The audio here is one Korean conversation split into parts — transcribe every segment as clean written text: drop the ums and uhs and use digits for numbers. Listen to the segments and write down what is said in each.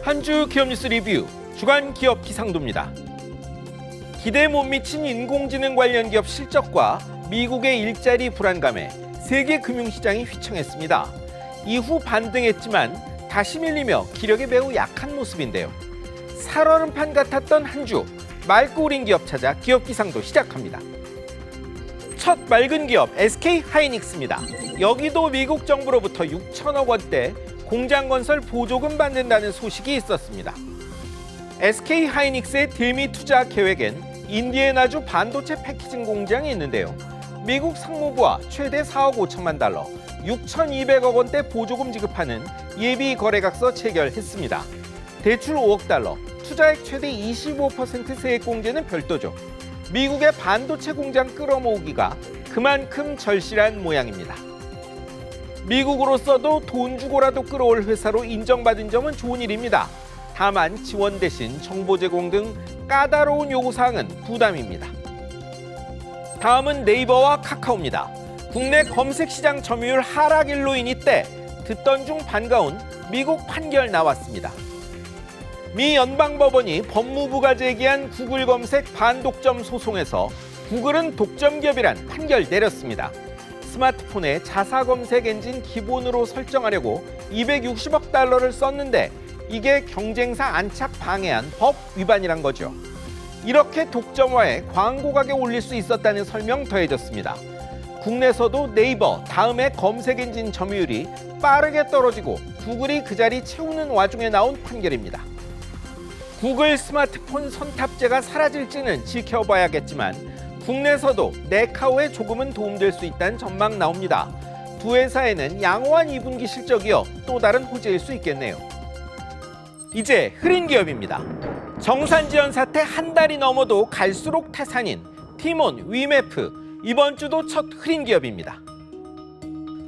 한 주 기업 뉴스 리뷰 주간 기업 기상도입니다. 기대에 못 미친 인공지능 관련 기업 실적과 미국의 일자리 불안감에 세계 금융시장이 휘청했습니다. 이후 반등했지만 다시 밀리며 기력이 매우 약한 모습인데요. 살얼음판 같았던 한 주, 맑고 우린 기업 찾아 기업 기상도 시작합니다. 첫 맑은 기업 SK하이닉스입니다. 여기도 미국 정부로부터 6천억 원대 공장 건설 보조금 받는다는 소식이 있었습니다. SK하이닉스의 대미 투자 계획엔 인디애나주 반도체 패키징 공장이 있는데요. 미국 상무부와 최대 4억 5천만 달러, 6,200억 원대 보조금 지급하는 예비 거래각서 체결했습니다. 대출 5억 달러, 투자액 최대 25% 세액 공제는 별도죠. 미국의 반도체 공장 끌어모으기가 그만큼 절실한 모양입니다. 미국으로서도 돈 주고라도 끌어올 회사로 인정받은 점은 좋은 일입니다. 다만 지원 대신 정보 제공 등 까다로운 요구사항은 부담입니다. 다음은 네이버와 카카오입니다. 국내 검색시장 점유율 하락 일로인이 때 듣던 중 반가운 미국 판결 나왔습니다. 미 연방법원이 법무부가 제기한 구글 검색 반독점 소송에서 구글은 독점 기업이란 판결 내렸습니다. 스마트폰에 자사 검색 엔진 기본으로 설정하려고 260억 달러를 썼는데 이게 경쟁사 안착 방해한 법 위반이란 거죠. 이렇게 독점화해 광고 가격 올릴 수 있었다는 설명 더해졌습니다. 국내에서도 네이버 다음에 검색 엔진 점유율이 빠르게 떨어지고 구글이 그 자리 채우는 와중에 나온 판결입니다. 구글 스마트폰 선탑재가 사라질지는 지켜봐야겠지만 국내에서도 네카오에 조금은 도움될 수 있다는 전망 나옵니다. 두 회사에는 양호한 2분기 실적이어 또 다른 호재일 수 있겠네요. 이제 흐린 기업입니다. 정산지연 사태 한 달이 넘어도 갈수록 태산인 티몬 위메프, 이번 주도 첫 흐린 기업입니다.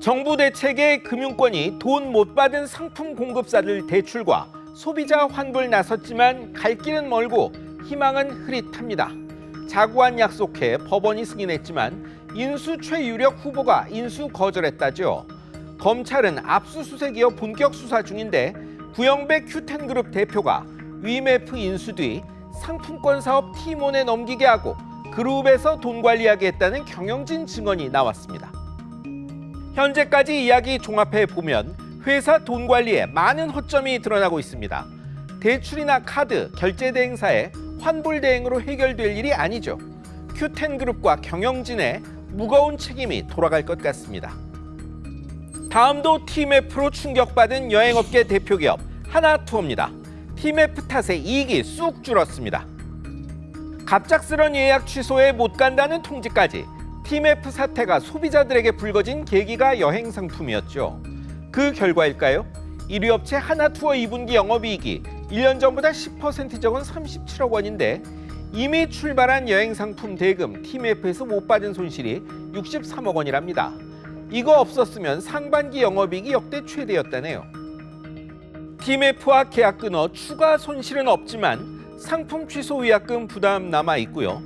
정부 대책에 금융권이 돈 못 받은 상품 공급사들 대출과 소비자 환불 나섰지만 갈 길은 멀고 희망은 흐릿합니다. 자구안 약속해 법원이 승인했지만 인수 최유력 후보가 인수 거절했다죠. 검찰은 압수수색 이어 본격 수사 중인데 부영배 큐텐그룹 대표가 위메프 인수 뒤 상품권 사업 티몬에 넘기게 하고 그룹에서 돈 관리하게 했다는 경영진 증언이 나왔습니다. 현재까지 이야기 종합해 보면 회사 돈 관리에 많은 허점이 드러나고 있습니다. 대출이나 카드, 결제 대행사의 환불 대행으로 해결될 일이 아니죠. 큐텐그룹과 경영진의 무거운 책임이 돌아갈 것 같습니다. 다음도 티맵프로 충격받은 여행업계 대표기업 하나투어입니다. 티맵프 탓에 이익이 쑥 줄었습니다. 갑작스런 예약 취소에 못 간다는 통지까지 티맵프 사태가 소비자들에게 불거진 계기가 여행 상품이었죠. 그 결과일까요? 1위 업체 하나투어 2분기 영업이익이 1년 전보다 10% 적은 37억 원인데 이미 출발한 여행상품 대금 티맵프에서 못 받은 손실이 63억 원이랍니다. 이거 없었으면 상반기 영업이익이 역대 최대였다네요. 티맵프와 계약 끊어 추가 손실은 없지만 상품 취소 위약금 부담 남아 있고요.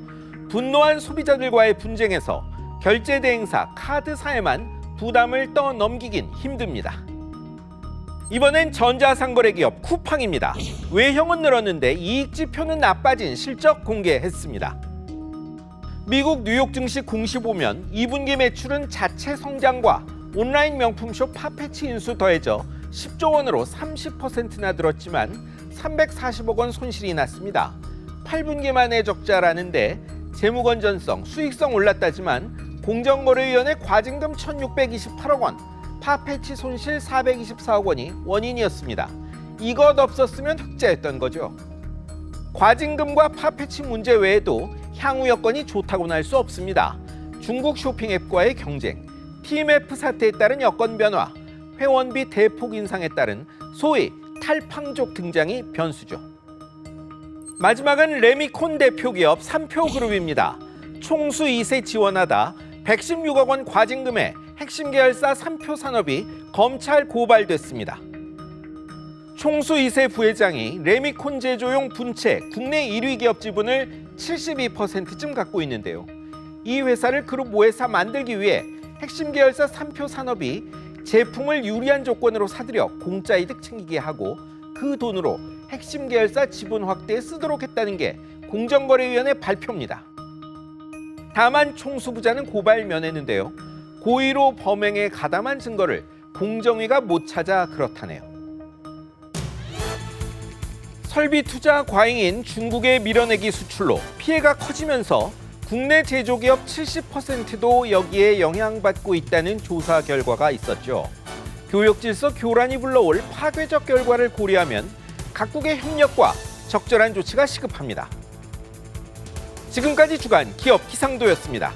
분노한 소비자들과의 분쟁에서 결제 대행사 카드사에만 부담을 떠넘기긴 힘듭니다. 이번엔 전자상거래 기업 쿠팡입니다. 외형은 늘었는데 이익 지표는 나빠진 실적 공개했습니다. 미국 뉴욕 증시 공시 보면 2분기 매출은 자체 성장과 온라인 명품숍 파페치 인수 더해져 10조 원으로 30%나 늘었지만 340억 원 손실이 났습니다. 8분기 만에 적자라는데 재무 건전성, 수익성 올랐다지만 공정거래위원회 과징금 1,628억 원, 파페치 손실 424억 원이 원인이었습니다. 이것 없었으면 흑자였던 거죠. 과징금과 파페치 문제 외에도 향후 여건이 좋다고는 할 수 없습니다. 중국 쇼핑 앱과의 경쟁, 티맵프 사태에 따른 여건 변화, 회원비 대폭 인상에 따른 소위 탈팡족 등장이 변수죠. 마지막은 레미콘 대표기업 삼표그룹입니다. 총수 2세 지원하다 116억 원 과징금에 핵심 계열사 삼표산업이 검찰 고발됐습니다. 총수 2세 부회장이 레미콘 제조용 분체 국내 1위 기업 지분을 72%쯤 갖고 있는데요. 이 회사를 그룹 모회사 만들기 위해 핵심 계열사 삼표산업이 제품을 유리한 조건으로 사들여 공짜 이득 챙기게 하고 그 돈으로 핵심 계열사 지분 확대에 쓰도록 했다는 게 공정거래위원회 발표입니다. 다만 총수부자는 고발 면했는데요. 고의로 범행에 가담한 증거를 공정위가 못 찾아 그렇다네요. 설비 투자 과잉인 중국의 밀어내기 수출로 피해가 커지면서 국내 제조기업 70%도 여기에 영향받고 있다는 조사 결과가 있었죠. 교육 질서 교란이 불러올 파괴적 결과를 고려하면 각국의 협력과 적절한 조치가 시급합니다. 지금까지 주간 기업 기상도였습니다.